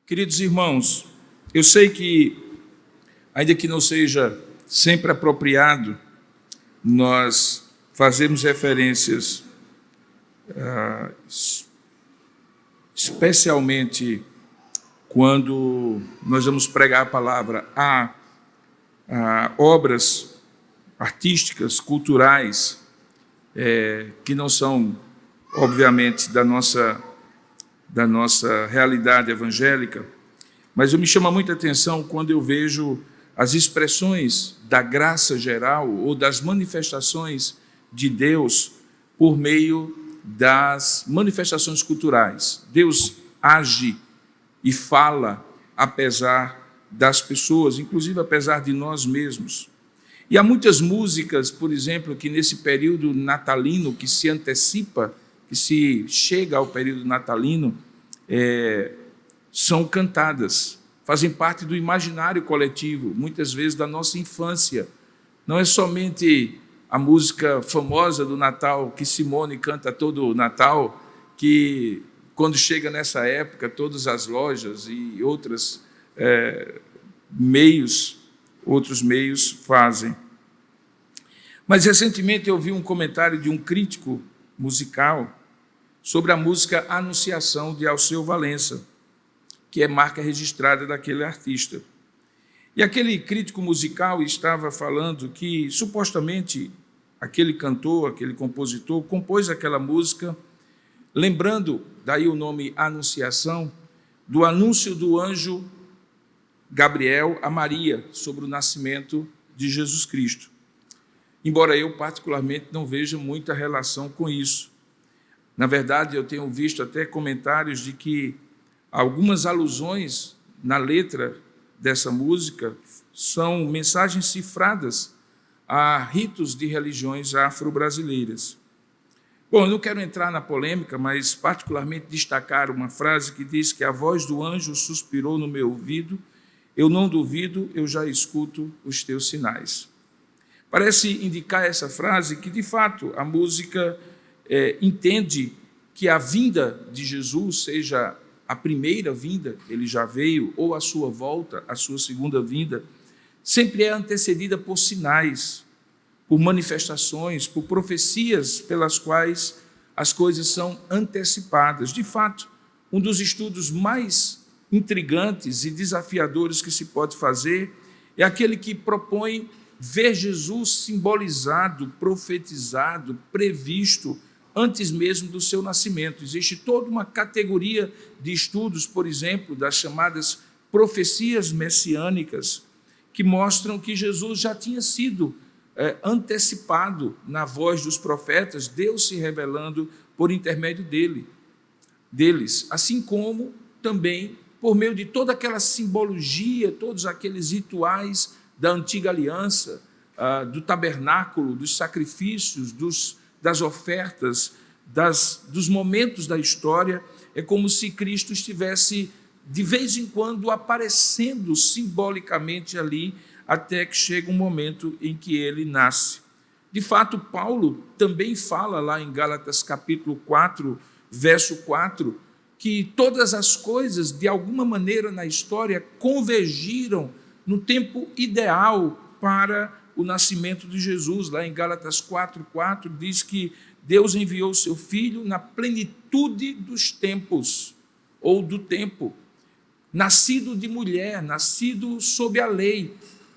Queridos irmãos, eu sei que, ainda que não seja sempre apropriado, nós fazemos referências, especialmente quando nós vamos pregar a palavra a obras artísticas, culturais, que não são, obviamente, da nossa realidade evangélica, mas me chama muita atenção quando eu vejo as expressões da graça geral ou das manifestações de Deus por meio das manifestações culturais. Deus age e fala apesar das pessoas, inclusive apesar de nós mesmos. E há muitas músicas, por exemplo, que nesse período natalino que se antecipa, que se chega ao período natalino, são cantadas, fazem parte do imaginário coletivo, muitas vezes da nossa infância. Não é somente a música famosa do Natal, que Simone canta todo o Natal, que quando chega nessa época, todas as lojas e outros meios fazem. Mas recentemente eu vi um comentário de um crítico musical sobre a música Anunciação, de Alceu Valença, que é marca registrada daquele artista. E aquele crítico musical estava falando que, supostamente, aquele cantor, aquele compositor, compôs aquela música, lembrando, daí o nome Anunciação, do anúncio do anjo Gabriel a Maria sobre o nascimento de Jesus Cristo. Embora eu, particularmente, não veja muita relação com isso. Na verdade, eu tenho visto até comentários de que algumas alusões na letra dessa música são mensagens cifradas a ritos de religiões afro-brasileiras. Bom, eu não quero entrar na polêmica, mas particularmente destacar uma frase que diz que a voz do anjo suspirou no meu ouvido, eu não duvido, eu já escuto os teus sinais. Parece indicar essa frase que, de fato, a música entende que a vinda de Jesus, seja a primeira vinda, ele já veio, ou a sua volta, a sua segunda vinda, sempre é antecedida por sinais, por manifestações, por profecias pelas quais as coisas são antecipadas. De fato, um dos estudos mais intrigantes e desafiadores que se pode fazer é aquele que propõe ver Jesus simbolizado, profetizado, previsto antes mesmo do seu nascimento. Existe toda uma categoria de estudos, por exemplo, das chamadas profecias messiânicas, que mostram que Jesus já tinha sido antecipado na voz dos profetas, Deus se revelando por intermédio deles, assim como também por meio de toda aquela simbologia, todos aqueles rituais da antiga aliança, do tabernáculo, dos sacrifícios, das ofertas, dos momentos da história. É como se Cristo estivesse, de vez em quando, aparecendo simbolicamente ali, até que chega um momento em que ele nasce. De fato, Paulo também fala lá em Gálatas capítulo 4, verso 4, que todas as coisas, de alguma maneira na história, convergiram no tempo ideal para o nascimento de Jesus. Lá em Gálatas 4:4 diz que Deus enviou o seu Filho na plenitude dos tempos, ou do tempo, nascido de mulher, nascido sob a lei,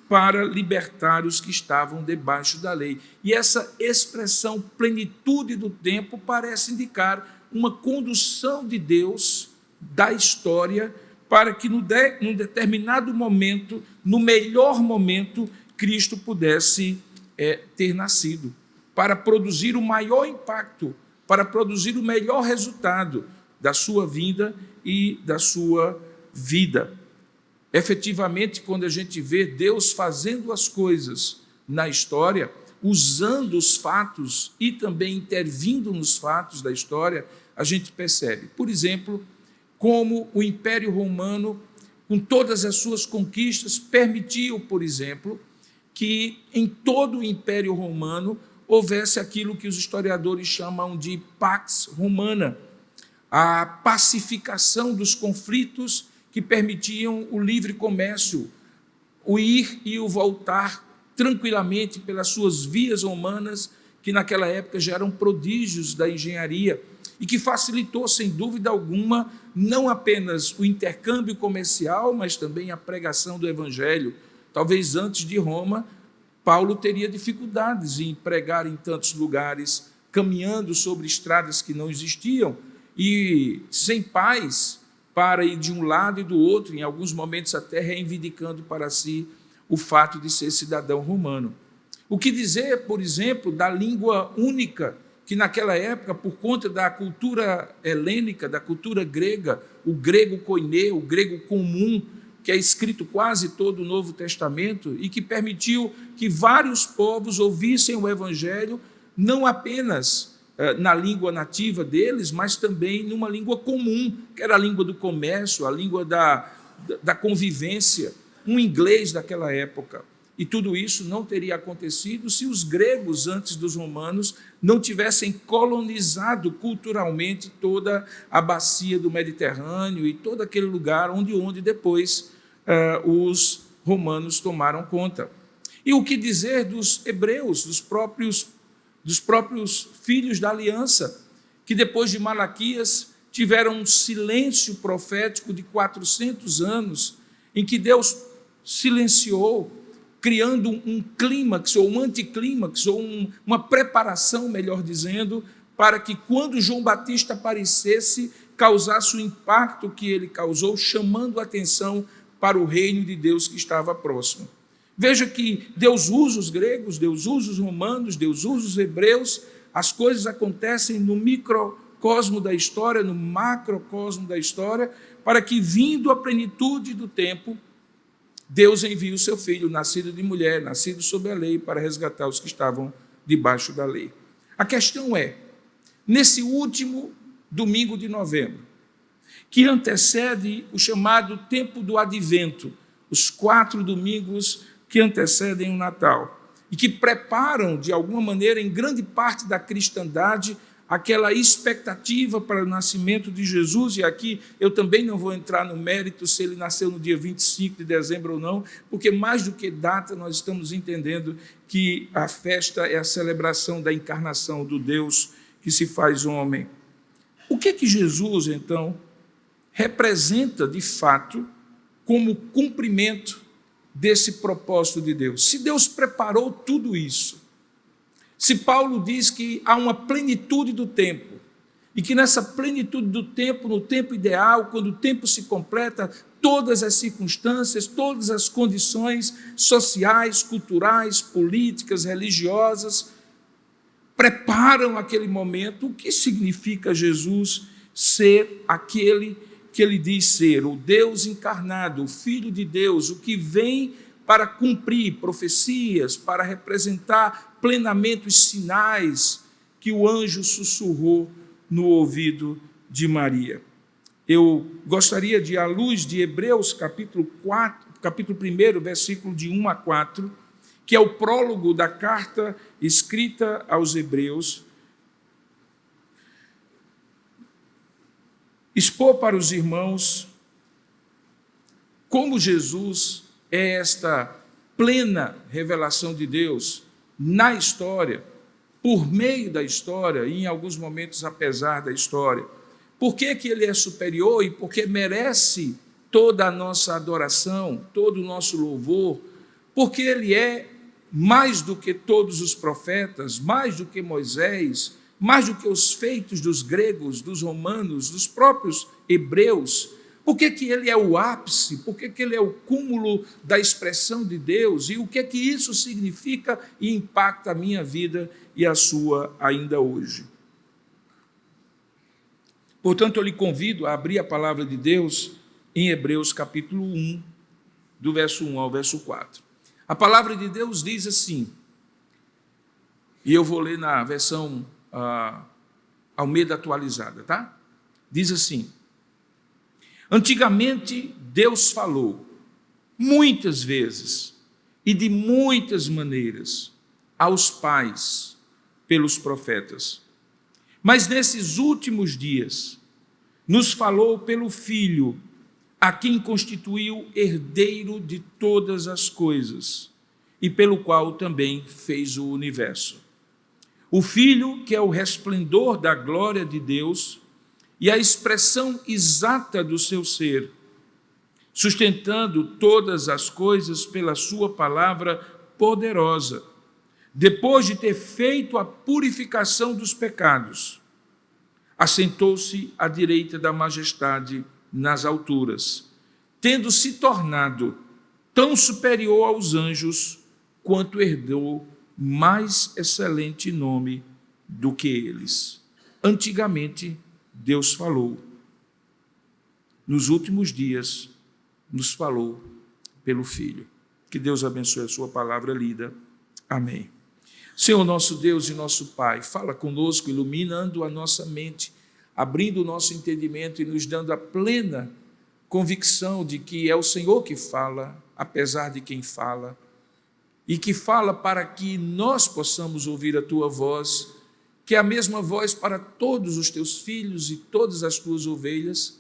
para libertar os que estavam debaixo da lei. E essa expressão plenitude do tempo parece indicar uma condução de Deus da história para que num determinado momento, no melhor momento, Cristo pudesse ter nascido, para produzir o maior impacto, para produzir o melhor resultado da sua vinda e da sua vida. Efetivamente, quando a gente vê Deus fazendo as coisas na história, usando os fatos e também intervindo nos fatos da história, a gente percebe, por exemplo, como o Império Romano, com todas as suas conquistas, permitiu, por exemplo, que em todo o Império Romano houvesse aquilo que os historiadores chamam de Pax Romana, a pacificação dos conflitos que permitiam o livre comércio, o ir e o voltar tranquilamente pelas suas vias romanas, que naquela época já eram prodígios da engenharia, e que facilitou, sem dúvida alguma, não apenas o intercâmbio comercial, mas também a pregação do Evangelho. Talvez antes de Roma, Paulo teria dificuldades em pregar em tantos lugares, caminhando sobre estradas que não existiam, e sem paz para ir de um lado e do outro, em alguns momentos até reivindicando para si o fato de ser cidadão romano. O que dizer, por exemplo, da língua única, que naquela época, por conta da cultura helênica, da cultura grega, o grego koiné, o grego comum, que é escrito quase todo o Novo Testamento e que permitiu que vários povos ouvissem o Evangelho, não apenas na língua nativa deles, mas também numa língua comum, que era a língua do comércio, a língua da convivência, um inglês daquela época. E tudo isso não teria acontecido se os gregos, antes dos romanos, não tivessem colonizado culturalmente toda a bacia do Mediterrâneo e todo aquele lugar onde depois os romanos tomaram conta. E o que dizer dos hebreus, dos próprios filhos da aliança, que depois de Malaquias tiveram um silêncio profético de 400 anos, em que Deus silenciou, criando um clímax, ou um anticlímax, ou uma preparação, melhor dizendo, para que quando João Batista aparecesse, causasse o impacto que ele causou, chamando a atenção para o reino de Deus que estava próximo. Veja que Deus usa os gregos, Deus usa os romanos, Deus usa os hebreus, as coisas acontecem no microcosmo da história, no macrocosmo da história, para que, vindo a plenitude do tempo, Deus envia o seu filho, nascido de mulher, nascido sob a lei, para resgatar os que estavam debaixo da lei. A questão é, nesse último domingo de novembro, que antecede o chamado tempo do advento, os 4 domingos que antecedem o Natal, e que preparam, de alguma maneira, em grande parte da cristandade, aquela expectativa para o nascimento de Jesus, e aqui eu também não vou entrar no mérito se ele nasceu no dia 25 de dezembro ou não, porque mais do que data nós estamos entendendo que a festa é a celebração da encarnação do Deus que se faz homem. O que Jesus, então, representa de fato como cumprimento desse propósito de Deus? Se Deus preparou tudo isso, se Paulo diz que há uma plenitude do tempo, e que nessa plenitude do tempo, no tempo ideal, quando o tempo se completa, todas as circunstâncias, todas as condições sociais, culturais, políticas, religiosas, preparam aquele momento, o que significa Jesus ser aquele que ele diz ser, o Deus encarnado, o Filho de Deus, o que vem para cumprir profecias, para representar plenamente os sinais que o anjo sussurrou no ouvido de Maria. Eu gostaria de, à luz de Hebreus, capítulo 1, versículo de 1 a 4, que é o prólogo da carta escrita aos Hebreus, expor para os irmãos como Jesus é esta plena revelação de Deus na história, por meio da história e em alguns momentos apesar da história. Por que ele é superior e por que merece toda a nossa adoração, todo o nosso louvor? Porque ele é mais do que todos os profetas, mais do que Moisés, mais do que os feitos dos gregos, dos romanos, dos próprios hebreus. Por que ele é o ápice? Por que ele é o cúmulo da expressão de Deus? E o que isso significa e impacta a minha vida e a sua ainda hoje? Portanto, eu lhe convido a abrir a palavra de Deus em Hebreus capítulo 1, do verso 1 ao verso 4. A palavra de Deus diz assim, e eu vou ler na versão Almeida atualizada, tá? Diz assim: antigamente Deus falou muitas vezes e de muitas maneiras aos pais pelos profetas, mas nesses últimos dias nos falou pelo Filho, a quem constituiu herdeiro de todas as coisas e pelo qual também fez o universo. O Filho, que é o resplendor da glória de Deus e a expressão exata do seu ser, sustentando todas as coisas pela sua palavra poderosa, depois de ter feito a purificação dos pecados, assentou-se à direita da majestade nas alturas, tendo se tornado tão superior aos anjos quanto herdou mais excelente nome do que eles. Antigamente, Deus falou. Nos últimos dias, nos falou pelo Filho. Que Deus abençoe a sua palavra lida. Amém. Senhor, nosso Deus e nosso Pai, fala conosco, iluminando a nossa mente, abrindo o nosso entendimento e nos dando a plena convicção de que é o Senhor que fala, apesar de quem fala, e que fala para que nós possamos ouvir a Tua voz, que é a mesma voz para todos os Teus filhos e todas as Tuas ovelhas,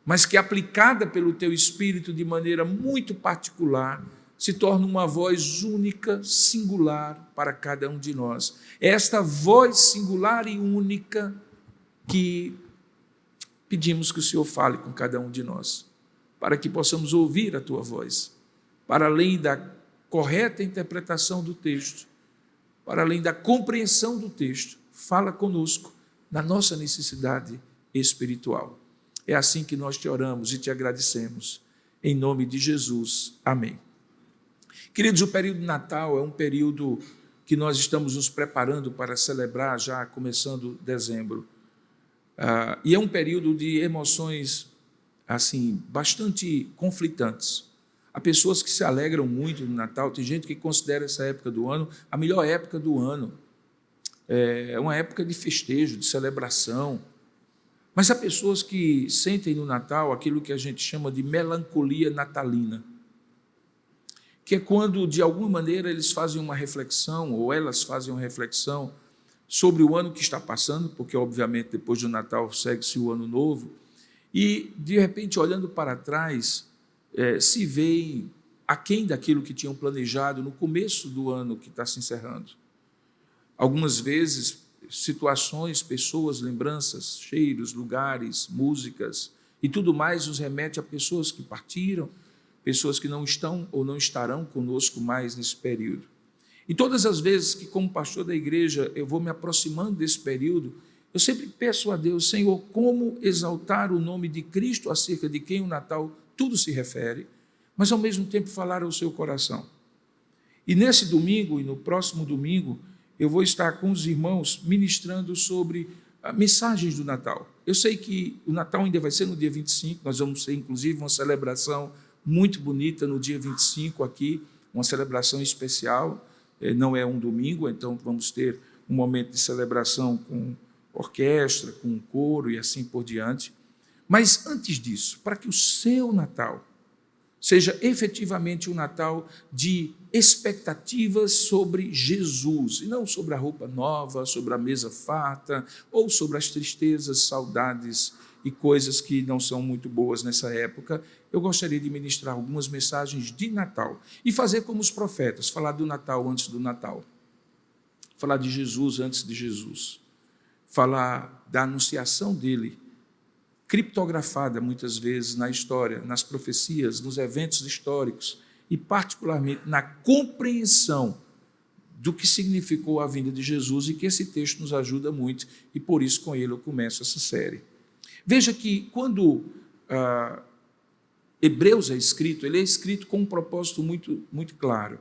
mas que aplicada pelo Teu Espírito de maneira muito particular, se torna uma voz única, singular para cada um de nós. É esta voz singular e única que pedimos que o Senhor fale com cada um de nós, para que possamos ouvir a Tua voz, para além da correta interpretação do texto, para além da compreensão do texto, fala conosco na nossa necessidade espiritual. É assim que nós te oramos e te agradecemos. Em nome de Jesus. Amém. Queridos, o período de Natal é um período que nós estamos nos preparando para celebrar já começando dezembro. E é um período de emoções assim bastante conflitantes. Há pessoas que se alegram muito no Natal, tem gente que considera essa época do ano a melhor época do ano. É uma época de festejo, de celebração. Mas há pessoas que sentem no Natal aquilo que a gente chama de melancolia natalina, que é quando, de alguma maneira, eles fazem uma reflexão, ou elas fazem uma reflexão sobre o ano que está passando, porque, obviamente, depois do Natal segue-se o Ano Novo, e, de repente, olhando para trás, se veem aquém daquilo que tinham planejado no começo do ano que está se encerrando. Algumas vezes, situações, pessoas, lembranças, cheiros, lugares, músicas e tudo mais nos remete a pessoas que partiram, pessoas que não estão ou não estarão conosco mais nesse período. E todas as vezes que, como pastor da igreja, eu vou me aproximando desse período, eu sempre peço a Deus, Senhor, como exaltar o nome de Cristo acerca de quem o Natal tudo se refere, mas ao mesmo tempo falar ao seu coração. E nesse domingo e no próximo domingo, eu vou estar com os irmãos ministrando sobre mensagens do Natal. Eu sei que o Natal ainda vai ser no dia 25, nós vamos ter inclusive uma celebração muito bonita no dia 25 aqui, uma celebração especial, não é um domingo, então vamos ter um momento de celebração com orquestra, com coro e assim por diante. Mas antes disso, para que o seu Natal seja efetivamente um Natal de expectativas sobre Jesus, e não sobre a roupa nova, sobre a mesa farta, ou sobre as tristezas, saudades e coisas que não são muito boas nessa época, eu gostaria de ministrar algumas mensagens de Natal e fazer como os profetas, falar do Natal antes do Natal, falar de Jesus antes de Jesus, falar da anunciação dele, criptografada muitas vezes na história, nas profecias, nos eventos históricos e particularmente na compreensão do que significou a vinda de Jesus e que esse texto nos ajuda muito e por isso com ele eu começo essa série. Veja que quando Hebreus é escrito, ele é escrito com um propósito muito, muito claro.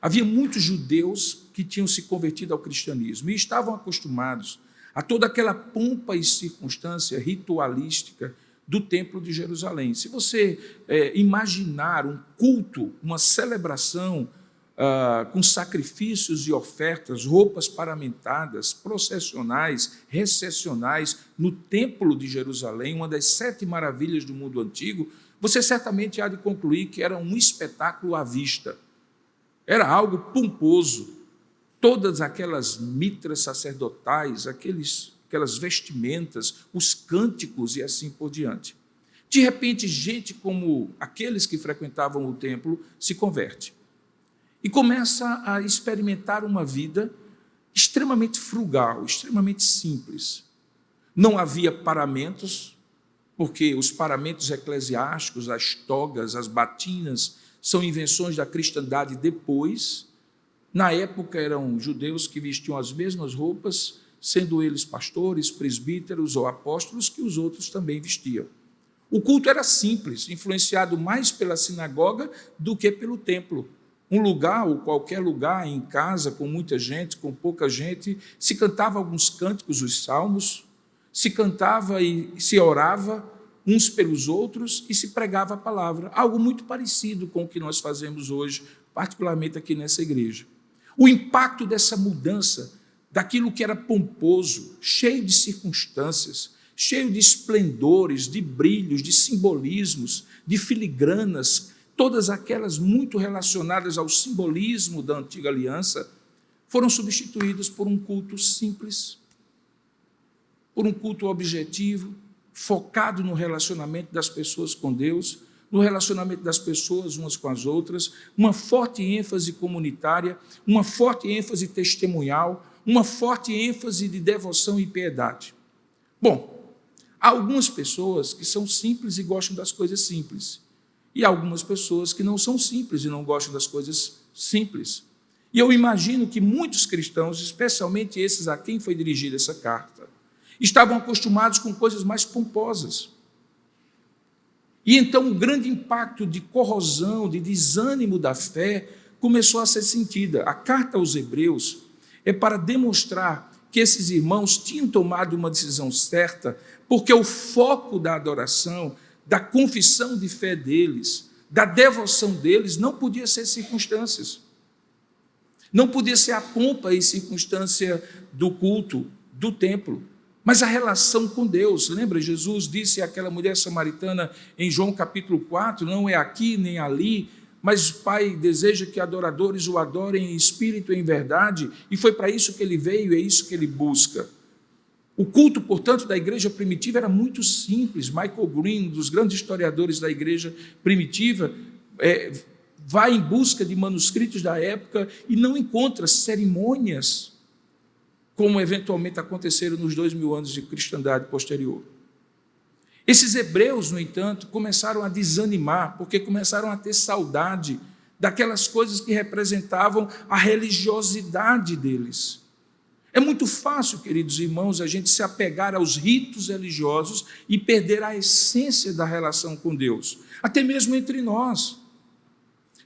Havia muitos judeus que tinham se convertido ao cristianismo e estavam acostumados a toda aquela pompa e circunstância ritualística do Templo de Jerusalém. Se você imaginar um culto, uma celebração com sacrifícios e ofertas, roupas paramentadas, processionais, recessionais, no Templo de Jerusalém, uma das 7 maravilhas do mundo antigo, você certamente há de concluir que era um espetáculo à vista. Era algo pomposo. Todas aquelas mitras sacerdotais, aquelas vestimentas, os cânticos e assim por diante. De repente, gente como aqueles que frequentavam o templo se converte e começa a experimentar uma vida extremamente frugal, extremamente simples. Não havia paramentos, porque os paramentos eclesiásticos, as togas, as batinas, são invenções da cristandade depois. Na época eram judeus que vestiam as mesmas roupas, sendo eles pastores, presbíteros ou apóstolos, que os outros também vestiam. O culto era simples, influenciado mais pela sinagoga do que pelo templo. Um lugar, ou qualquer lugar, em casa, com muita gente, com pouca gente, se cantava alguns cânticos, os salmos, se cantava e se orava uns pelos outros e se pregava a palavra. Algo muito parecido com o que nós fazemos hoje, particularmente aqui nessa igreja. O impacto dessa mudança, daquilo que era pomposo, cheio de circunstâncias, cheio de esplendores, de brilhos, de simbolismos, de filigranas, todas aquelas muito relacionadas ao simbolismo da antiga aliança, foram substituídas por um culto simples, por um culto objetivo, focado no relacionamento das pessoas com Deus, no relacionamento das pessoas umas com as outras, uma forte ênfase comunitária, uma forte ênfase testemunhal, uma forte ênfase de devoção e piedade. Bom, há algumas pessoas que são simples e gostam das coisas simples, e há algumas pessoas que não são simples e não gostam das coisas simples. E eu imagino que muitos cristãos, especialmente esses a quem foi dirigida essa carta, estavam acostumados com coisas mais pomposas. E então o grande impacto de corrosão, de desânimo da fé, começou a ser sentida. A carta aos Hebreus é para demonstrar que esses irmãos tinham tomado uma decisão certa, porque o foco da adoração, da confissão de fé deles, da devoção deles, não podia ser circunstâncias. Não podia ser a pompa e circunstância do culto, do templo, mas a relação com Deus. Lembra, Jesus disse àquela mulher samaritana em João capítulo 4, não é aqui nem ali, mas o Pai deseja que adoradores o adorem em espírito e em verdade, e foi para isso que ele veio, é isso que ele busca. O culto, portanto, da igreja primitiva era muito simples. Michael Green, um dos grandes historiadores da igreja primitiva, vai em busca de manuscritos da época e não encontra cerimônias como eventualmente aconteceram nos 2000 anos de cristandade posterior. Esses hebreus, no entanto, começaram a desanimar, porque começaram a ter saudade daquelas coisas que representavam a religiosidade deles. É muito fácil, queridos irmãos, a gente se apegar aos ritos religiosos e perder a essência da relação com Deus, até mesmo entre nós.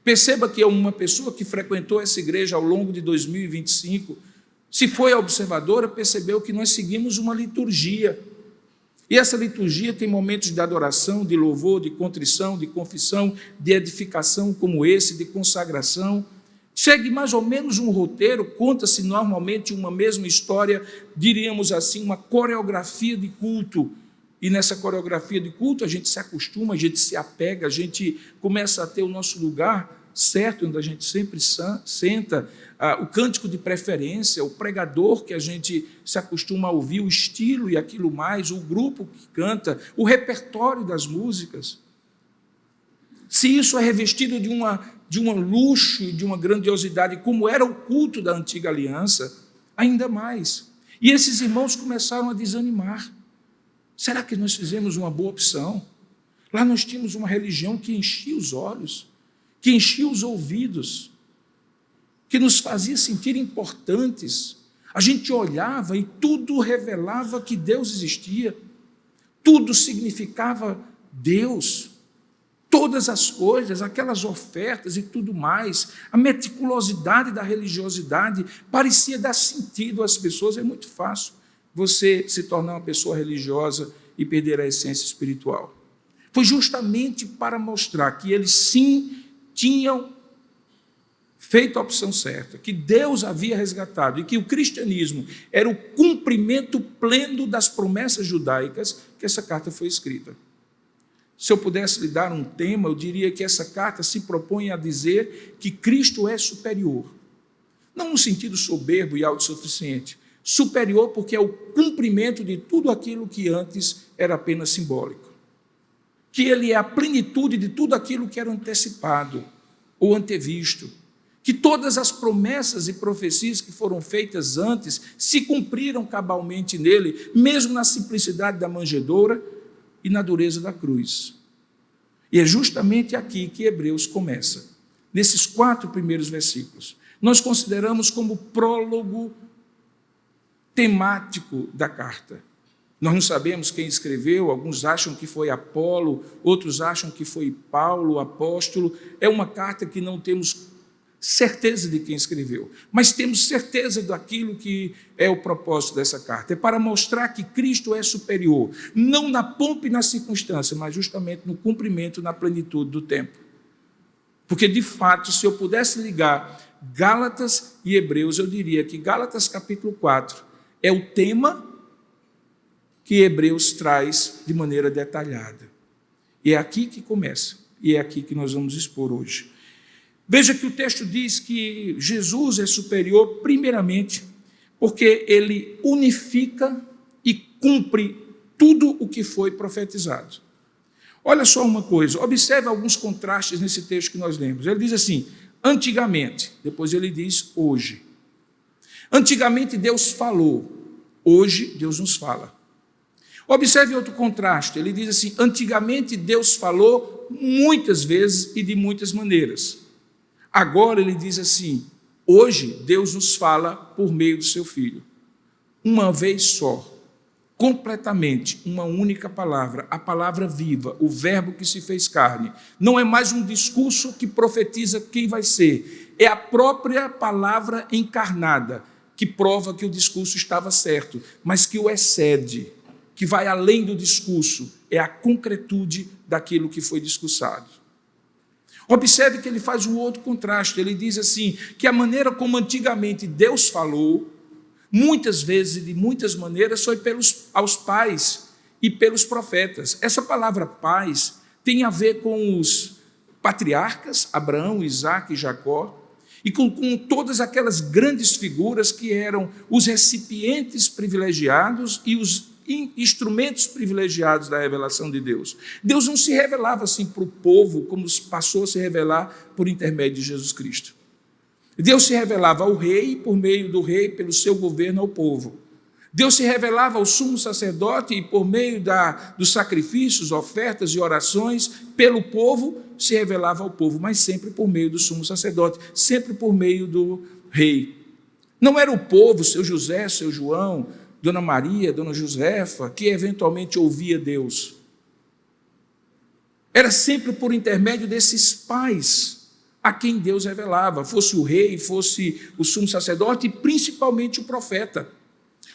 Perceba que uma pessoa que frequentou essa igreja ao longo de 2025, se foi observadora, percebeu que nós seguimos uma liturgia. E essa liturgia tem momentos de adoração, de louvor, de contrição, de confissão, de edificação como esse, de consagração. Segue mais ou menos um roteiro, conta-se normalmente uma mesma história, diríamos assim, uma coreografia de culto. E nessa coreografia de culto a gente se acostuma, a gente se apega, a gente começa a ter o nosso lugar certo, onde a gente sempre senta, o cântico de preferência, o pregador que a gente se acostuma a ouvir, o estilo e aquilo mais, o grupo que canta, o repertório das músicas. Se isso é revestido de um luxo e de uma grandiosidade, como era o culto da antiga aliança, ainda mais. E esses irmãos começaram a desanimar. Será que nós fizemos uma boa opção? Lá nós tínhamos uma religião que enchia os olhos, que enchia os ouvidos, que nos fazia sentir importantes. A gente olhava e tudo revelava que Deus existia, tudo significava Deus, todas as coisas, aquelas ofertas e tudo mais, a meticulosidade da religiosidade parecia dar sentido às pessoas. É muito fácil você se tornar uma pessoa religiosa e perder a essência espiritual. Foi justamente para mostrar que eles sim tinham feito a opção certa, que Deus havia resgatado e que o cristianismo era o cumprimento pleno das promessas judaicas, que essa carta foi escrita. Se eu pudesse lhe dar um tema, eu diria que essa carta se propõe a dizer que Cristo é superior. Não no sentido soberbo e autossuficiente, superior porque é o cumprimento de tudo aquilo que antes era apenas simbólico. que ele é a plenitude de tudo aquilo que era antecipado ou antevisto, que todas as promessas e profecias que foram feitas antes se cumpriram cabalmente nele, mesmo na simplicidade da manjedoura e na dureza da cruz. E é justamente aqui que Hebreus começa, nesses 4 primeiros versículos. Nós consideramos como prólogo temático da carta. Nós não sabemos quem escreveu, alguns acham que foi Apolo, outros acham que foi Paulo, o apóstolo. É uma carta que não temos certeza de quem escreveu, mas temos certeza daquilo que é o propósito dessa carta. É para mostrar que Cristo é superior, não na pompa e na circunstância, mas justamente no cumprimento, na plenitude do tempo. Porque, de fato, se eu pudesse ligar Gálatas e Hebreus, eu diria que Gálatas capítulo 4 é o tema que Hebreus traz de maneira detalhada. E é aqui que começa, e é aqui que nós vamos expor hoje. Veja que o texto diz que Jesus é superior, primeiramente, porque ele unifica e cumpre tudo o que foi profetizado. Olha só uma coisa, observe alguns contrastes nesse texto que nós lemos. Ele diz assim, antigamente, depois ele diz hoje. Antigamente Deus falou, hoje Deus nos fala. Observe outro contraste, ele diz assim, antigamente Deus falou muitas vezes e de muitas maneiras. Agora ele diz assim, hoje Deus nos fala por meio do seu Filho. Uma vez só, completamente, uma única palavra, a palavra viva, o verbo que se fez carne. Não é mais um discurso que profetiza quem vai ser, é a própria palavra encarnada, que prova que o discurso estava certo, mas que o excede, que vai além do discurso, é a concretude daquilo que foi discursado. Observe que ele faz um outro contraste, ele diz assim, que a maneira como antigamente Deus falou, muitas vezes e de muitas maneiras, foi aos pais e pelos profetas. Essa palavra pais tem a ver com os patriarcas, Abraão, Isaque e Jacó, e com todas aquelas grandes figuras que eram os recipientes privilegiados e os instrumentos privilegiados da revelação de Deus. Deus não se revelava assim para o povo, como passou a se revelar por intermédio de Jesus Cristo. Deus se revelava ao rei, por meio do rei, pelo seu governo ao povo. Deus se revelava ao sumo sacerdote e por meio dos sacrifícios, ofertas e orações, pelo povo, se revelava ao povo, mas sempre por meio do sumo sacerdote, sempre por meio do rei. Não era o povo, seu José, seu João, Dona Maria, Dona Josefa, que eventualmente ouvia Deus. Era sempre por intermédio desses pais a quem Deus revelava, fosse o rei, fosse o sumo sacerdote e principalmente o profeta.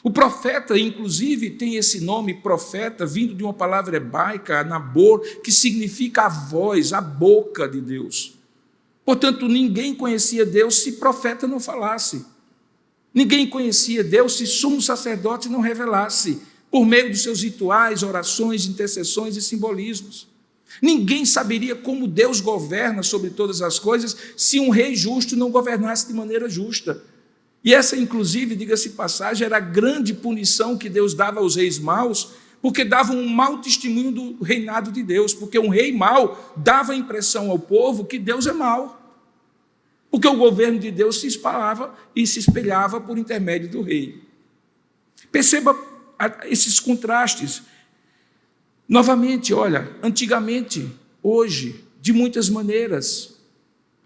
O profeta, inclusive, tem esse nome profeta, vindo de uma palavra hebraica, nabor, que significa a voz, a boca de Deus. Portanto, ninguém conhecia Deus se profeta não falasse. Ninguém conhecia Deus se sumo sacerdote não revelasse, por meio dos seus rituais, orações, intercessões e simbolismos. Ninguém saberia como Deus governa sobre todas as coisas se um rei justo não governasse de maneira justa. E essa, inclusive, diga-se passagem, era a grande punição que Deus dava aos reis maus, porque davam um mau testemunho do reinado de Deus, porque um rei mau dava a impressão ao povo que Deus é mau. Porque o governo de Deus se espalhava e se espelhava por intermédio do rei. Perceba esses contrastes. Novamente, olha, antigamente, hoje, de muitas maneiras,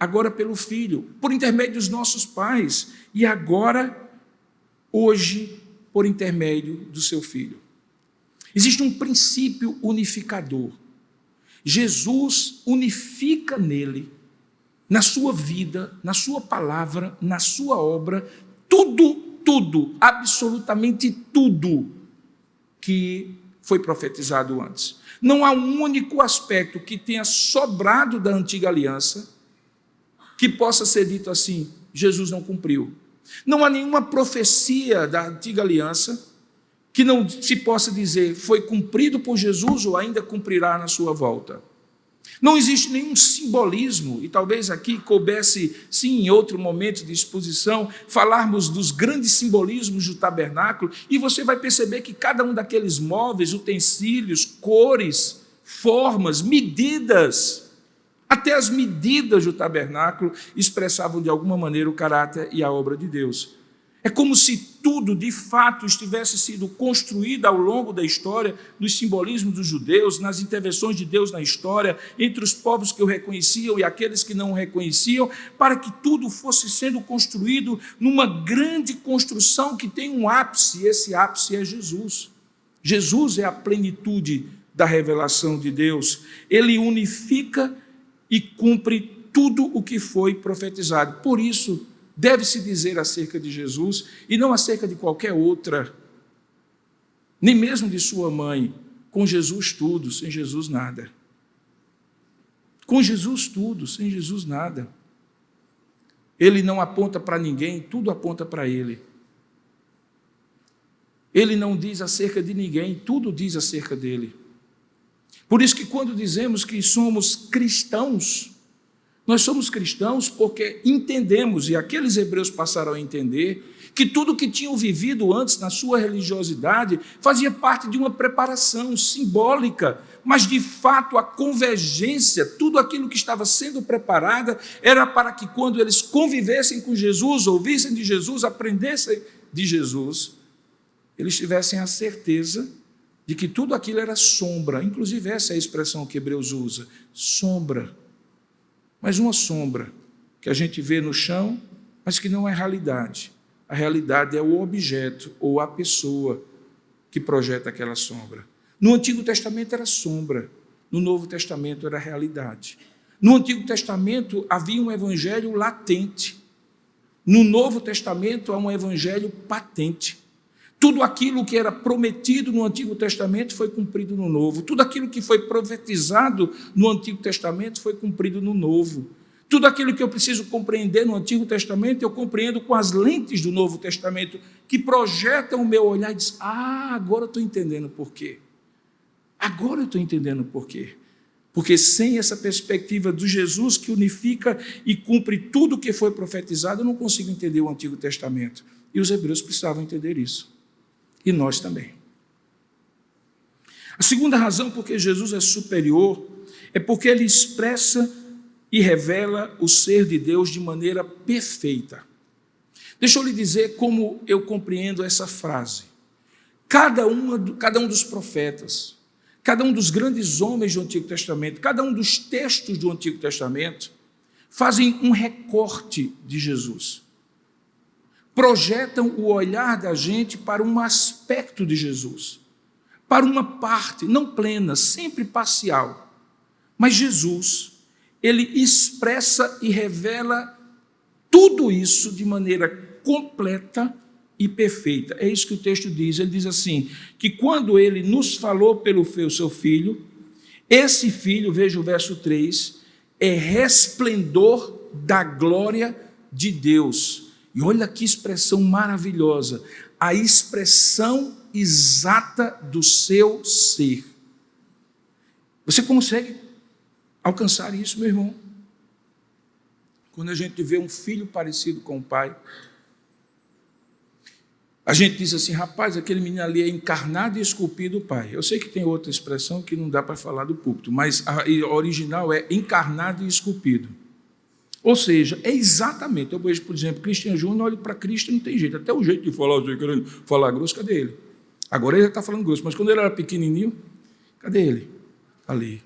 agora pelo Filho, por intermédio dos nossos pais, e agora, hoje, por intermédio do seu Filho. Existe um princípio unificador. Jesus unifica nele, na sua vida, na sua palavra, na sua obra, tudo, absolutamente tudo que foi profetizado antes. Não há um único aspecto que tenha sobrado da antiga aliança que possa ser dito assim, Jesus não cumpriu. Não há nenhuma profecia da antiga aliança que não se possa dizer foi cumprido por Jesus ou ainda cumprirá na sua volta. Não existe nenhum simbolismo, e talvez aqui coubesse, sim, em outro momento de exposição, falarmos dos grandes simbolismos do tabernáculo, e você vai perceber que cada um daqueles móveis, utensílios, cores, formas, medidas. Até as medidas do tabernáculo expressavam de alguma maneira o caráter e a obra de Deus. É como se tudo, de fato, estivesse sido construído ao longo da história, nos simbolismos dos judeus, nas intervenções de Deus na história, entre os povos que o reconheciam e aqueles que não o reconheciam, para que tudo fosse sendo construído numa grande construção que tem um ápice, e esse ápice é Jesus. Jesus é a plenitude da revelação de Deus. Ele unifica e cumpre tudo o que foi profetizado. Por isso, deve-se dizer acerca de Jesus, e não acerca de qualquer outra, nem mesmo de sua mãe, com Jesus tudo, sem Jesus nada. Com Jesus tudo, sem Jesus nada. Ele não aponta para ninguém, tudo aponta para Ele. Ele não diz acerca de ninguém, tudo diz acerca dele. Por isso que quando dizemos que somos cristãos, nós somos cristãos porque entendemos, e aqueles hebreus passaram a entender, que tudo que tinham vivido antes na sua religiosidade fazia parte de uma preparação simbólica, mas de fato a convergência, tudo aquilo que estava sendo preparado era para que quando eles convivessem com Jesus, ouvissem de Jesus, aprendessem de Jesus, eles tivessem a certeza de que tudo aquilo era sombra, inclusive essa é a expressão que Hebreus usa, sombra. Mas uma sombra que a gente vê no chão, mas que não é realidade. A realidade é o objeto ou a pessoa que projeta aquela sombra. No Antigo Testamento era sombra, no Novo Testamento era realidade. No Antigo Testamento havia um evangelho latente. No Novo Testamento há um evangelho patente. Tudo aquilo que era prometido no Antigo Testamento foi cumprido no Novo. Tudo aquilo que foi profetizado no Antigo Testamento foi cumprido no Novo. Tudo aquilo que eu preciso compreender no Antigo Testamento, eu compreendo com as lentes do Novo Testamento, que projetam o meu olhar e dizem, agora eu estou entendendo por quê. Agora eu estou entendendo por quê. Porque sem essa perspectiva do Jesus que unifica e cumpre tudo o que foi profetizado, eu não consigo entender o Antigo Testamento. E os hebreus precisavam entender isso. E nós também. A segunda razão por que Jesus é superior é porque ele expressa e revela o ser de Deus de maneira perfeita. Deixa eu lhe dizer como eu compreendo essa frase. Cada um dos profetas, cada um dos grandes homens do Antigo Testamento, cada um dos textos do Antigo Testamento fazem um recorte de Jesus. Projetam o olhar da gente para um aspecto de Jesus, para uma parte, não plena, sempre parcial. Mas Jesus, ele expressa e revela tudo isso de maneira completa e perfeita. É isso que o texto diz. Ele diz assim, que quando ele nos falou pelo seu Filho, esse Filho, veja o verso 3, é resplendor da glória de Deus. E olha que expressão maravilhosa, a expressão exata do seu ser. Você consegue alcançar isso, meu irmão? Quando a gente vê um filho parecido com o pai, a gente diz assim, rapaz, aquele menino ali é encarnado e esculpido o pai. Eu sei que tem outra expressão que não dá para falar do púlpito, mas a original é encarnado e esculpido. Ou seja, é exatamente, eu vejo, por exemplo, Cristian Júnior, olho para Cristo, não tem jeito, até o jeito de falar, querendo falar grosso, cadê ele? Agora ele já está falando grosso, mas quando ele era pequenininho, cadê ele? Ali.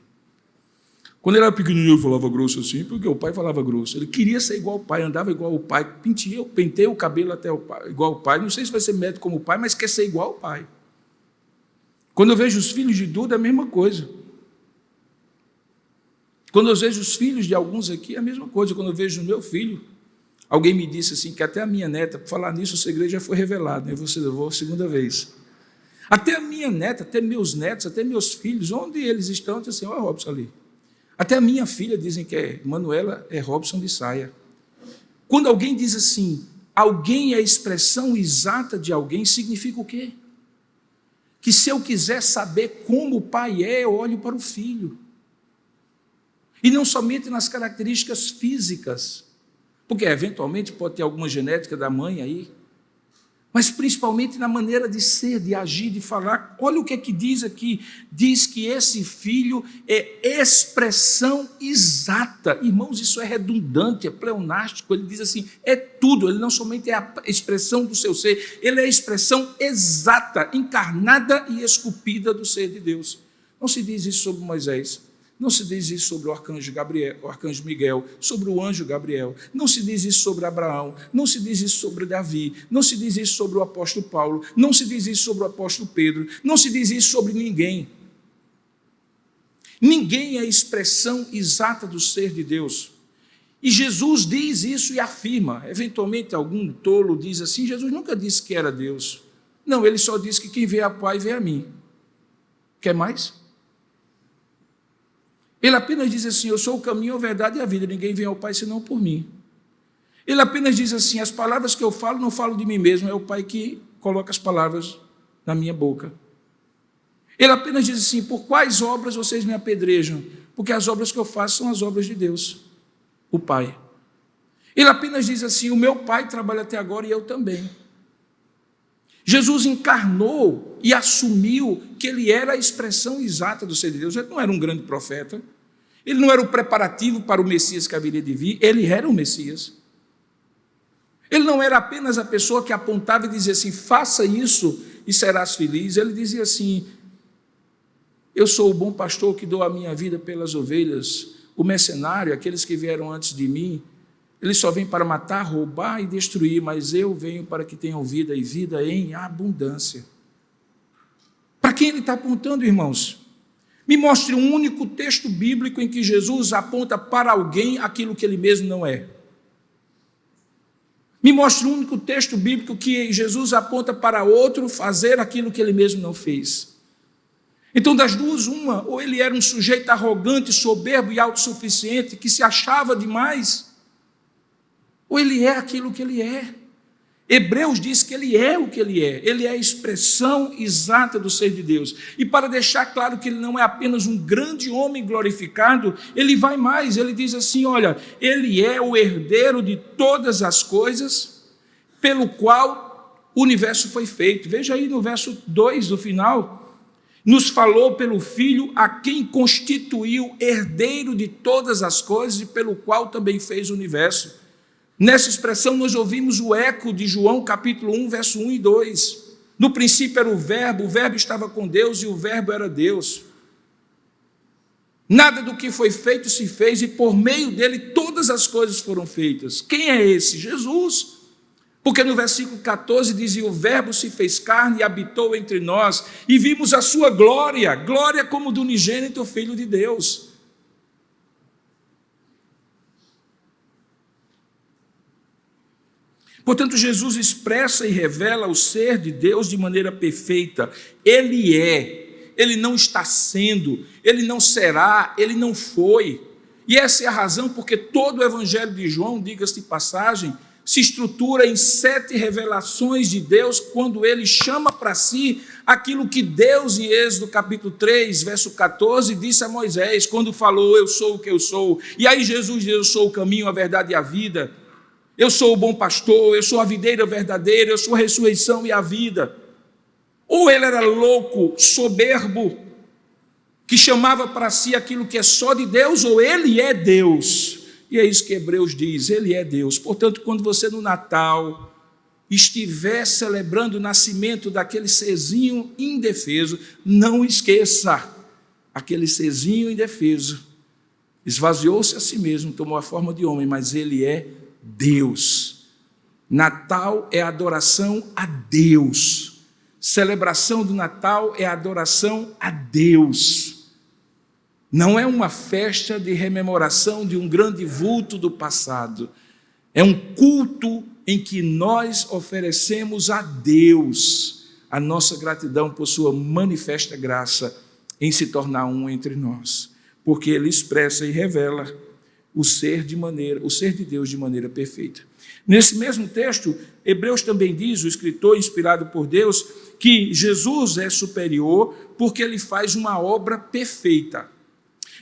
Quando ele era pequenininho, ele falava grosso assim, porque o pai falava grosso. Ele queria ser igual ao pai, andava igual ao pai, penteia o cabelo até igual ao pai, não sei se vai ser médico como o pai, mas quer ser igual ao pai. Quando eu vejo os filhos de Duda, é a mesma coisa. Quando eu vejo os filhos de alguns aqui, é a mesma coisa. Quando eu vejo o meu filho, alguém me disse assim, que até a minha neta, por falar nisso, o segredo já foi revelado, né? Eu vou a segunda vez. Até a minha neta, até meus netos, até meus filhos, onde eles estão, dizem assim, olha o Robson ali. Até a minha filha dizem que é Manuela, é Robson de saia. Quando alguém diz assim, alguém é a expressão exata de alguém, significa o quê? Que se eu quiser saber como o pai é, eu olho para o filho. E não somente nas características físicas, porque eventualmente pode ter alguma genética da mãe aí, mas principalmente na maneira de ser, de agir, de falar. Olha o que é que diz aqui. Diz que esse filho é expressão exata. Irmãos, isso é redundante, é pleonástico. Ele diz assim, é tudo. Ele não somente é a expressão do seu ser, ele é a expressão exata, encarnada e esculpida do ser de Deus. Não se diz isso sobre Moisés. Não se diz isso sobre o arcanjo Miguel, sobre o anjo Gabriel. Não se diz isso sobre Abraão. Não se diz isso sobre Davi. Não se diz isso sobre o apóstolo Paulo. Não se diz isso sobre o apóstolo Pedro. Não se diz isso sobre ninguém. Ninguém é a expressão exata do ser de Deus. E Jesus diz isso e afirma. Eventualmente algum tolo diz assim, Jesus nunca disse que era Deus. Não, ele só disse que quem vê a Pai vê a mim. Quer mais? Ele apenas diz assim, eu sou o caminho, a verdade e a vida, ninguém vem ao Pai senão por mim. Ele apenas diz assim, as palavras que eu falo, não falo de mim mesmo, é o Pai que coloca as palavras na minha boca. Ele apenas diz assim, por quais obras vocês me apedrejam? Porque as obras que eu faço são as obras de Deus, o Pai. Ele apenas diz assim, o meu Pai trabalha até agora e eu também. Jesus encarnou e assumiu que ele era a expressão exata do ser de Deus. Ele não era um grande profeta, ele não era o preparativo para o Messias que haveria de vir, ele era o Messias. Ele não era apenas a pessoa que apontava e dizia assim, faça isso e serás feliz. Ele dizia assim, eu sou o bom pastor que dou a minha vida pelas ovelhas. O mercenário, aqueles que vieram antes de mim, eles só vêm para matar, roubar e destruir, mas eu venho para que tenham vida e vida em abundância. Para quem ele está apontando, irmãos? Me mostre um único texto bíblico em que Jesus aponta para alguém aquilo que ele mesmo não é. Me mostre um único texto bíblico que Jesus aponta para outro fazer aquilo que ele mesmo não fez. Então, das duas, uma, ou ele era um sujeito arrogante, soberbo e autossuficiente, que se achava demais, ou ele é aquilo que ele é. Hebreus diz que ele é o que ele é a expressão exata do ser de Deus. E para deixar claro que ele não é apenas um grande homem glorificado, ele vai mais, ele diz assim, olha, ele é o herdeiro de todas as coisas, pelo qual o universo foi feito. Veja aí no verso 2 do final, nos falou pelo Filho, a quem constituiu herdeiro de todas as coisas e pelo qual também fez o universo. Nessa expressão nós ouvimos o eco de João capítulo 1, verso 1 e 2. No princípio era o verbo estava com Deus e o verbo era Deus. Nada do que foi feito se fez e por meio dele todas as coisas foram feitas. Quem é esse? Jesus. Porque no versículo 14 diz, e o verbo se fez carne e habitou entre nós e vimos a sua glória, glória como do unigênito Filho de Deus. Portanto, Jesus expressa e revela o ser de Deus de maneira perfeita. Ele é, ele não está sendo, ele não será, ele não foi. E essa é a razão porque todo o Evangelho de João, diga-se de passagem, se estrutura em 7 revelações de Deus, quando ele chama para si aquilo que Deus, em Êxodo capítulo 3, verso 14, disse a Moisés, quando falou, eu sou o que eu sou. E aí Jesus diz, eu sou o caminho, a verdade e a vida. Eu sou o bom pastor, eu sou a videira verdadeira, eu sou a ressurreição e a vida. Ou ele era louco, soberbo, que chamava para si aquilo que é só de Deus, ou ele é Deus. E é isso que Hebreus diz, ele é Deus. Portanto, quando você no Natal estiver celebrando o nascimento daquele serzinho indefeso, não esqueça, aquele serzinho indefeso esvaziou-se a si mesmo, tomou a forma de homem, mas ele é Deus. Natal é adoração a Deus. Celebração do Natal é adoração a Deus. Não é uma festa de rememoração de um grande vulto do passado. É um culto em que nós oferecemos a Deus a nossa gratidão por sua manifesta graça em se tornar um entre nós, porque ele expressa e revela o ser de Deus de maneira perfeita. Nesse mesmo texto, Hebreus também diz, o escritor inspirado por Deus, que Jesus é superior porque ele faz uma obra perfeita.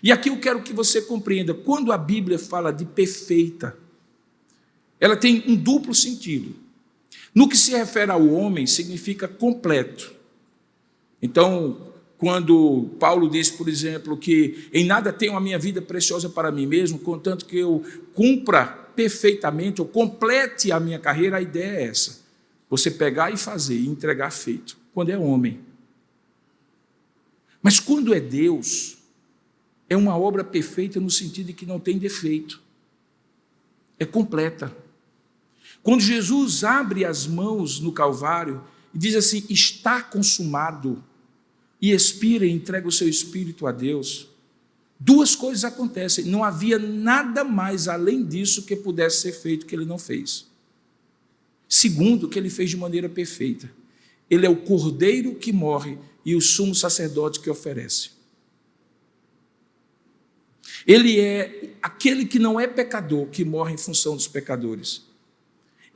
E aqui eu quero que você compreenda, quando a Bíblia fala de perfeita, ela tem um duplo sentido. No que se refere ao homem, significa completo. Então, quando Paulo diz, por exemplo, que em nada tenho a minha vida preciosa para mim mesmo, contanto que eu cumpra perfeitamente, ou complete a minha carreira, a ideia é essa. Você pegar e fazer, e entregar feito, quando é homem. Mas quando é Deus, é uma obra perfeita no sentido de que não tem defeito. É completa. Quando Jesus abre as mãos no Calvário e diz assim, está consumado, e expira e entrega o seu espírito a Deus, duas coisas acontecem. Não havia nada mais além disso que pudesse ser feito que ele não fez. Segundo, que ele fez de maneira perfeita. Ele é o cordeiro que morre e o sumo sacerdote que oferece. Ele é aquele que não é pecador, que morre em função dos pecadores.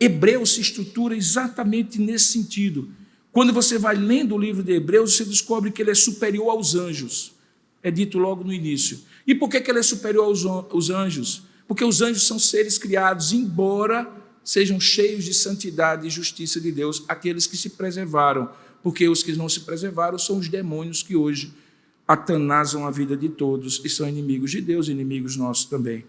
Hebreus se estrutura exatamente nesse sentido. Quando você vai lendo o livro de Hebreus, você descobre que ele é superior aos anjos. É dito logo no início. E por que ele é superior aos anjos? Porque os anjos são seres criados, embora sejam cheios de santidade e justiça de Deus, aqueles que se preservaram, porque os que não se preservaram são os demônios que hoje atanasam a vida de todos e são inimigos de Deus, inimigos nossos também.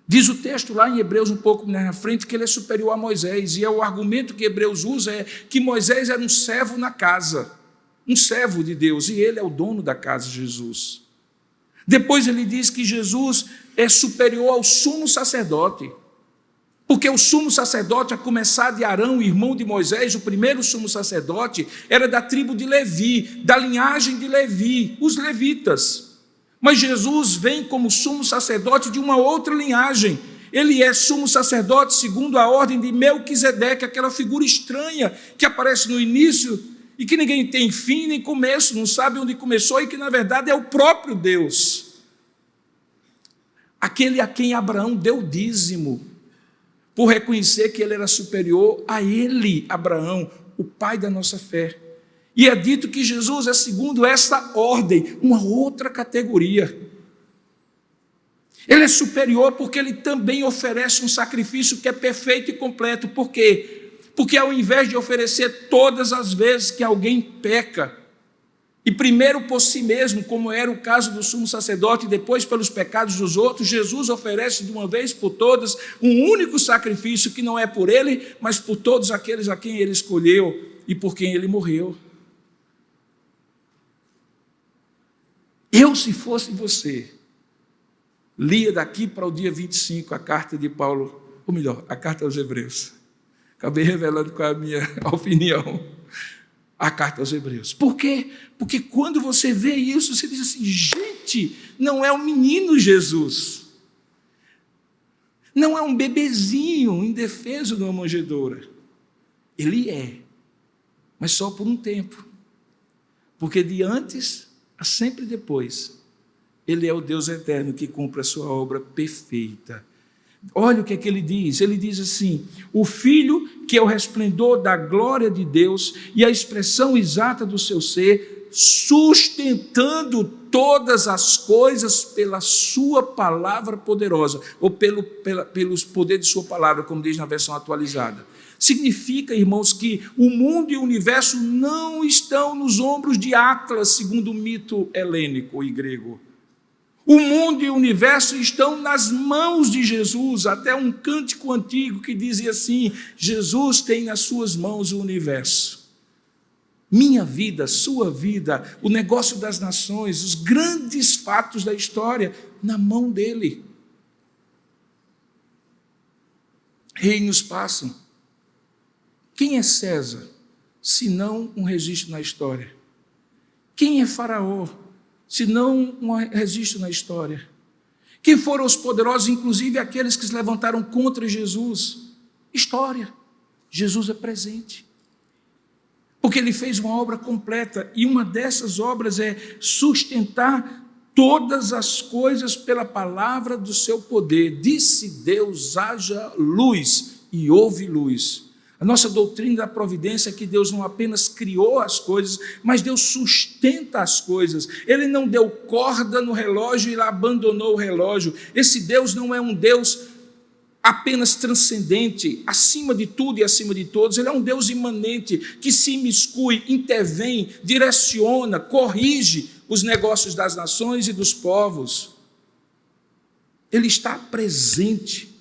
Diz o texto lá em Hebreus, um pouco na frente, que ele é superior a Moisés, e o argumento que Hebreus usa é que Moisés era um servo na casa, um servo de Deus, e ele é o dono da casa, Jesus. Depois ele diz que Jesus é superior ao sumo sacerdote, porque o sumo sacerdote, a começar de Arão, irmão de Moisés, o primeiro sumo sacerdote, era da tribo de Levi, da linhagem de Levi, os levitas. Mas Jesus vem como sumo sacerdote de uma outra linhagem. Ele é sumo sacerdote segundo a ordem de Melquisedeque, aquela figura estranha que aparece no início e que ninguém tem fim nem começo, não sabe onde começou e que na verdade é o próprio Deus. Aquele a quem Abraão deu dízimo, por reconhecer que ele era superior a ele, Abraão, o pai da nossa fé. E é dito que Jesus é segundo essa ordem, uma outra categoria. Ele é superior porque ele também oferece um sacrifício que é perfeito e completo. Por quê? Porque ao invés de oferecer todas as vezes que alguém peca, e primeiro por si mesmo, como era o caso do sumo sacerdote, e depois pelos pecados dos outros, Jesus oferece de uma vez por todas um único sacrifício que não é por ele, mas por todos aqueles a quem ele escolheu e por quem ele morreu. Eu, se fosse você, lia daqui para o dia 25 a carta de Paulo, ou melhor, a carta aos Hebreus. Acabei revelando qual é a minha opinião. A carta aos Hebreus. Por quê? Porque quando você vê isso, você diz assim, gente, não é um menino Jesus. Não é um bebezinho indefeso numa manjedoura. Ele é, mas só por um tempo. Porque de antes a sempre depois, ele é o Deus eterno que cumpre a sua obra perfeita. Olha o que é que ele diz. Ele diz assim, o Filho, que é o resplendor da glória de Deus e a expressão exata do seu ser, sustentando todas as coisas pela sua palavra poderosa, ou pelo poder de sua palavra, como diz na versão atualizada. Significa, irmãos, que o mundo e o universo não estão nos ombros de Atlas, segundo o mito helênico e grego. O mundo e o universo estão nas mãos de Jesus, até um cântico antigo que dizia assim, Jesus tem nas suas mãos o universo. Minha vida, sua vida, o negócio das nações, os grandes fatos da história, na mão dele. Reinos passam. Quem é César, senão um registro na história? Quem é Faraó, senão um registro na história? Quem foram os poderosos, inclusive aqueles que se levantaram contra Jesus? História. Jesus é presente. Porque ele fez uma obra completa, e uma dessas obras é sustentar todas as coisas pela palavra do seu poder. Disse Deus, haja luz, e houve luz. A nossa doutrina da providência é que Deus não apenas criou as coisas, mas Deus sustenta as coisas. Ele não deu corda no relógio e abandonou o relógio. Esse Deus não é um Deus apenas transcendente, acima de tudo e acima de todos. Ele é um Deus imanente, que se imiscui, intervém, direciona, corrige os negócios das nações e dos povos. Ele está presente.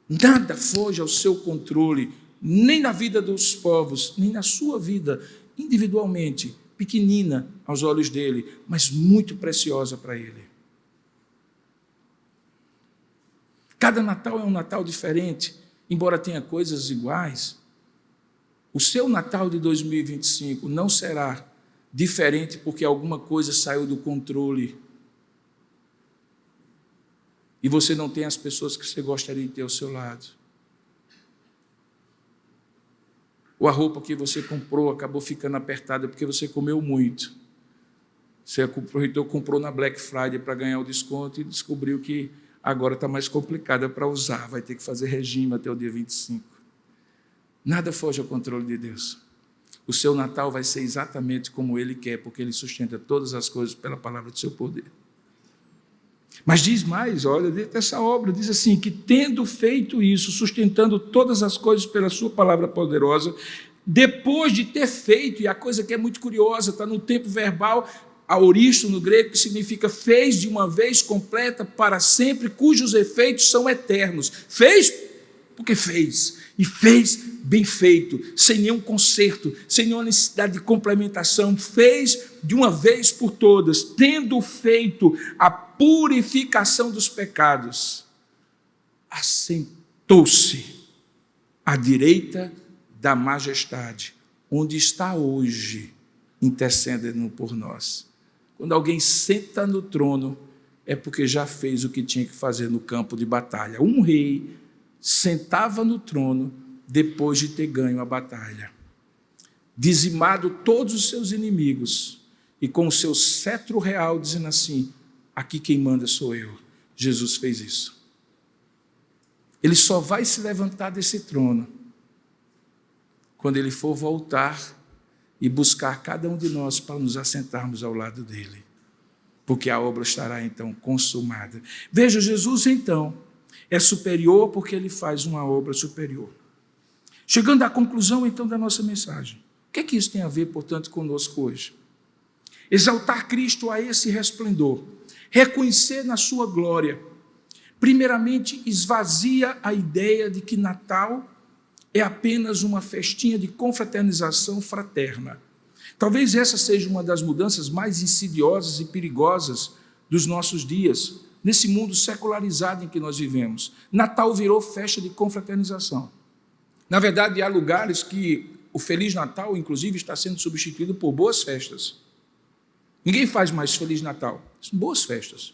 Nada foge ao seu controle, nem na vida dos povos, nem na sua vida, individualmente, pequenina aos olhos dele, mas muito preciosa para ele. Cada Natal é um Natal diferente, embora tenha coisas iguais. O seu Natal de 2025 não será diferente porque alguma coisa saiu do controle e você não tem as pessoas que você gostaria de ter ao seu lado. Ou a roupa que você comprou acabou ficando apertada porque você comeu muito. Você aproveitou, comprou na Black Friday para ganhar o desconto e descobriu que agora está mais complicada para usar, vai ter que fazer regime até o dia 25. Nada foge ao controle de Deus. O seu Natal vai ser exatamente como Ele quer, porque Ele sustenta todas as coisas pela palavra do seu poder. Mas diz mais, olha, dentro dessa obra, diz assim, que tendo feito isso, sustentando todas as coisas pela sua palavra poderosa, depois de ter feito, e a coisa que é muito curiosa, está no tempo verbal, aoristo no grego, que significa fez de uma vez completa para sempre, cujos efeitos são eternos. Fez porque fez, e fez bem feito, sem nenhum conserto, sem nenhuma necessidade de complementação, fez de uma vez por todas, tendo feito a purificação dos pecados, assentou-se à direita da majestade, onde está hoje, intercedendo por nós. Quando alguém senta no trono, é porque já fez o que tinha que fazer no campo de batalha. Um rei sentava no trono depois de ter ganho a batalha, dizimado todos os seus inimigos, e com o seu cetro real dizendo assim, aqui quem manda sou eu. Jesus fez isso. Ele só vai se levantar desse trono quando ele for voltar e buscar cada um de nós para nos assentarmos ao lado dele, porque a obra estará então consumada. Veja, Jesus então é superior porque ele faz uma obra superior. Chegando à conclusão então da nossa mensagem, o que é que isso tem a ver, portanto, conosco hoje? Exaltar Cristo a esse resplendor, reconhecer na sua glória, primeiramente esvazia a ideia de que Natal é apenas uma festinha de confraternização fraterna. Talvez essa seja uma das mudanças mais insidiosas e perigosas dos nossos dias, nesse mundo secularizado em que nós vivemos. Natal virou festa de confraternização. Na verdade, há lugares que o Feliz Natal, inclusive, está sendo substituído por boas festas. Ninguém faz mais Feliz Natal, são boas festas.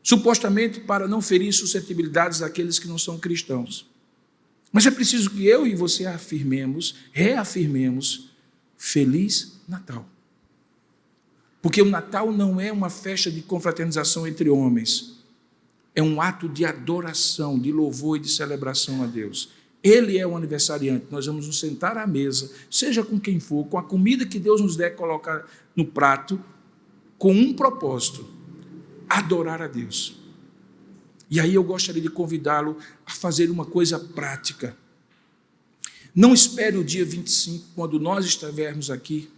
Supostamente para não ferir suscetibilidades daqueles que não são cristãos. Mas é preciso que eu e você reafirmemos Feliz Natal. Porque o Natal não é uma festa de confraternização entre homens, é um ato de adoração, de louvor e de celebração a Deus. Ele é o aniversariante, nós vamos nos sentar à mesa, seja com quem for, com a comida que Deus nos der colocar no prato, com um propósito, adorar a Deus. E aí eu gostaria de convidá-lo a fazer uma coisa prática. Não espere o dia 25, quando nós estivermos aqui,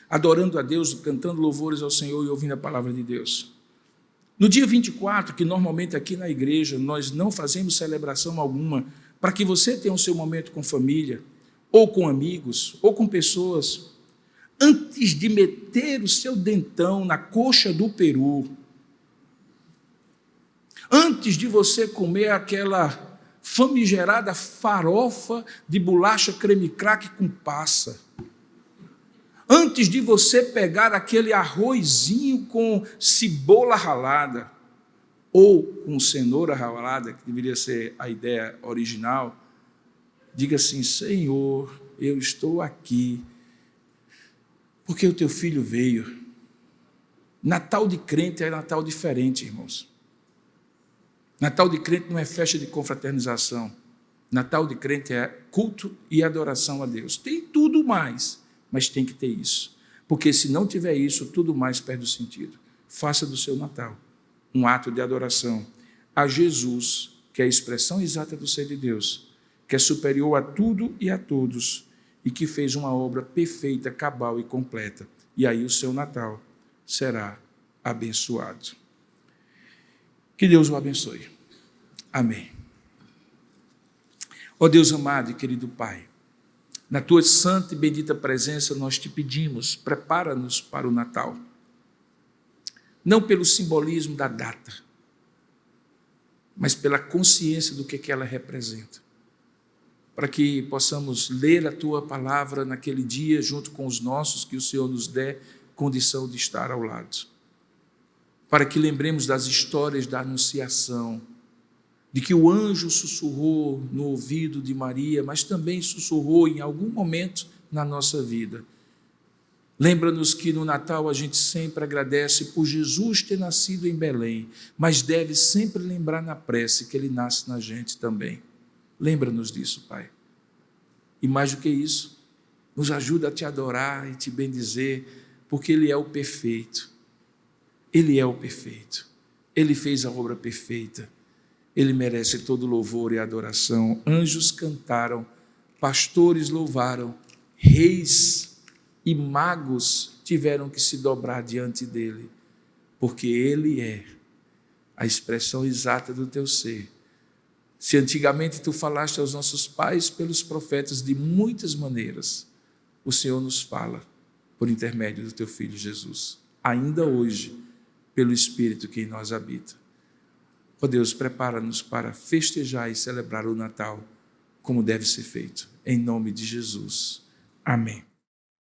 adorando a Deus, cantando louvores ao Senhor e ouvindo a palavra de Deus. No dia 24, que normalmente aqui na igreja nós não fazemos celebração alguma, para que você tenha o seu momento com família, ou com amigos, ou com pessoas, antes de meter o seu dentão na coxa do peru, antes de você comer aquela famigerada farofa de bolacha creme crack com passa, antes de você pegar aquele arrozinho com cebola ralada, ou com cenoura ralada, que deveria ser a ideia original, diga assim, Senhor, eu estou aqui, porque o teu filho veio. Natal de crente é Natal diferente, irmãos. Natal de crente não é festa de confraternização. Natal de crente é culto e adoração a Deus. Tem tudo mais, mas tem que ter isso. Porque se não tiver isso, tudo mais perde o sentido. Faça do seu Natal um ato de adoração a Jesus, que que é a expressão exata do ser de Deus, que é superior a tudo e a todos, e que fez uma obra perfeita, cabal e completa. E aí o seu Natal será abençoado. Que Deus o abençoe. Amém. Ó Deus amado e querido Pai, na tua santa e bendita presença nós te pedimos, prepara-nos para o Natal. Não pelo simbolismo da data, mas pela consciência do que ela representa. Para que possamos ler a tua palavra naquele dia, junto com os nossos, que o Senhor nos dê condição de estar ao lado. Para que lembremos das histórias da Anunciação, de que o anjo sussurrou no ouvido de Maria, mas também sussurrou em algum momento na nossa vida. Lembra-nos que no Natal a gente sempre agradece por Jesus ter nascido em Belém, mas deve sempre lembrar na prece que ele nasce na gente também. Lembra-nos disso, Pai. E mais do que isso, nos ajuda a te adorar e te bendizer, porque ele é o perfeito. Ele é o perfeito. Ele fez a obra perfeita. Ele merece todo louvor e adoração. Anjos cantaram, pastores louvaram, reis e magos tiveram que se dobrar diante dele, porque ele é a expressão exata do teu ser. Se antigamente tu falaste aos nossos pais pelos profetas de muitas maneiras, o Senhor nos fala por intermédio do teu Filho Jesus, ainda hoje, pelo Espírito que em nós habita. Ó Deus, prepara-nos para festejar e celebrar o Natal como deve ser feito. Em nome de Jesus. Amém.